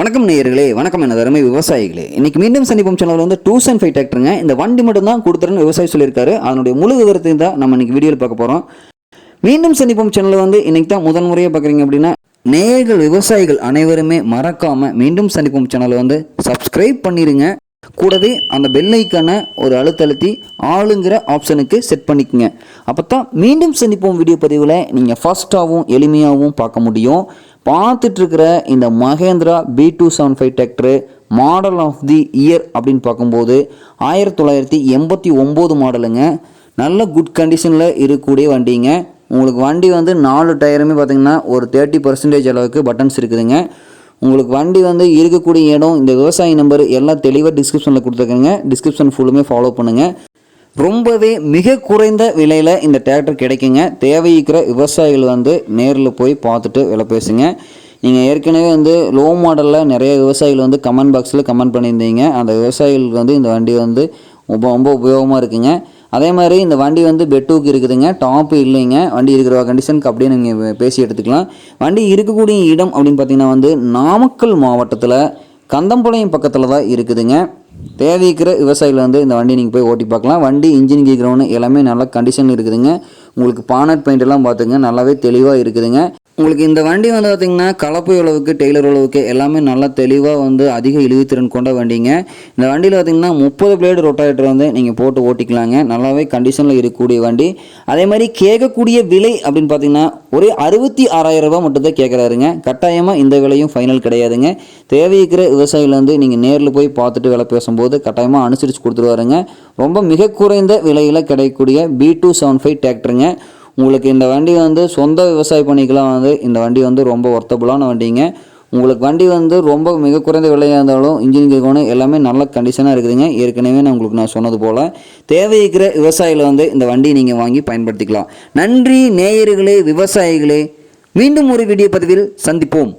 வணக்கம் நேயர்களே, வணக்கம் எனது அருமை விவசாயிகளே. இன்னைக்கு மீண்டும் சந்திப்போம் சேனல் வந்து 275 டிராக்டருங்க. இந்த வண்டி மட்டும் தான் கொடுத்துருன்னு விவசாயி சொல்லியிருக்காரு. அதனுடைய முழு விவரத்தை தான் நம்ம இன்னைக்கு வீடியோவில் பார்க்க போகிறோம். மீண்டும் சந்திப்போம் சேனல் வந்து இன்னைக்கு தான் முதன் முறையாக பார்க்குறீங்க அப்படின்னா நேயர்கள் விவசாயிகள் அனைவருமே மறக்காம மீண்டும் சந்திப்போம் சேனலை வந்து சப்ஸ்கிரைப் பண்ணிடுங்க. கூடவே அந்த பெல் ஐக்கான ஒரு அழுத்தி ஆளுங்கிற ஆப்ஷனுக்கு செட் பண்ணிக்கோங்க. அப்போ தான் மீண்டும் சந்திப்போம் வீடியோ பதிவில் நீங்கள் ஃபாஸ்ட்டாகவும் எளிமையாகவும் பார்க்க முடியும். பார்த்துட்ருக்கிற இந்த Mahindra B275 tractor model of the year அப்படின்னு பார்க்கும்போது 1989 மாடலுங்க. நல்ல குட் கண்டிஷனில் இருக்கக்கூடிய வண்டிங்க. உங்களுக்கு வண்டி வந்து 4 டயருமே பார்த்திங்கன்னா ஒரு 30% அளவுக்கு பட்டன்ஸ் இருக்குதுங்க. உங்களுக்கு வண்டி வந்து இருக்கக்கூடிய இடம், இந்த விவசாயி நம்பர் எல்லாம் தெளிவாக டிஸ்கிரிப்ஷனில் கொடுத்துருக்கேங்க. டிஸ்கிரிப்ஷன் ஃபுல்லுமே ஃபாலோ பண்ணுங்கள். ரொம்பவே மிக குறைந்த விலையில் இந்த டிராக்டர் கிடைக்குங்க. தேவைக்கிற விவசாயிகள் வந்து நேரில் போய் பார்த்துட்டு விலை பேசுங்க. நீங்கள் ஏற்கனவே வந்து லோ மாடலில் நிறைய விவசாயிகள் வந்து கமெண்ட் பாக்ஸில் கமெண்ட் பண்ணியிருந்தீங்க. அந்த விவசாயிகளுக்கு வந்து இந்த வண்டி வந்து ரொம்ப உபயோகமாக இருக்குங்க. அதே மாதிரி இந்த வண்டி வந்து பெட்டுக்கு இருக்குதுங்க, டாப்பு இல்லைங்க. வண்டி இருக்கிற கண்டிஷனுக்கு அப்படியே நீங்கள் பேசி எடுத்துக்கலாம். வண்டி இருக்கக்கூடிய இடம் அப்படின்னு பார்த்தீங்கன்னா வந்து நாமக்கல் மாவட்டத்தில் கந்தம்பாளையம் பக்கத்தில் தான் இருக்குதுங்க. தேவைக்கிற விவசாயிகள் வந்து இந்த வண்டி நீங்கள் போய் ஓட்டி பார்க்கலாம். வண்டி இன்ஜின் கீக்ரவுண்டு எல்லாமே நல்ல கண்டிஷன் இருக்குதுங்க. உங்களுக்கு பானட் பெயிண்ட் எல்லாம் பார்த்துங்க நல்லாவே தெளிவாக இருக்குதுங்க. உங்களுக்கு இந்த வண்டி வந்து பார்த்திங்கன்னா கலப்பை அளவுக்கு டெய்லர் அளவுக்கு எல்லாமே நல்லா தெளிவாக வந்து அதிக இழுவித்திறன் கொண்ட வண்டிங்க. இந்த வண்டியில் பார்த்திங்கன்னா 30 பிளேடு ரொட்டாவேட்டர் வந்து நீங்கள் போட்டு ஓட்டிக்கலாங்க. நல்லாவே கண்டிஷனில் இருக்கக்கூடிய வண்டி. அதே மாதிரி கேட்கக்கூடிய விலை அப்படின்னு பார்த்திங்கன்னா ஒரு 66,000 ரூபா மட்டும்தான் கேட்குறாருங்க. கட்டாயமாக இந்த விலையும் ஃபைனல் கிடையாதுங்க. தேவைக்கிற விவசாயிகள் வந்து நீங்கள் நேரில் போய் பார்த்துட்டு விலை பேசும்போது கட்டாயமாக அனுசரித்து கொடுத்துருவாருங்க. ரொம்ப மிக குறைந்த விலையில் கிடைக்கக்கூடிய B275 டிராக்டருங்க. உங்களுக்கு இந்த வண்டி வந்து சொந்த விவசாயம் பண்ணிக்கலாம். வந்து இந்த வண்டி வந்து ரொம்ப ஒர்த்தபுளான வண்டிங்க. உங்களுக்கு வண்டி வந்து ரொம்ப மிக குறைந்த விலையாக இருந்தாலும் இன்ஜின் கேட்கணும் எல்லாமே நல்ல கண்டிஷனாக இருக்குதுங்க. ஏற்கனவே நான் சொன்னது போல் தேவைக்கிற விவசாயிகளை வந்து இந்த வண்டியை நீங்கள் வாங்கி பயன்படுத்திக்கலாம். நன்றி நேயர்களே, விவசாயிகளே. மீண்டும் ஒரு வீடியோ பதிவில் சந்திப்போம்.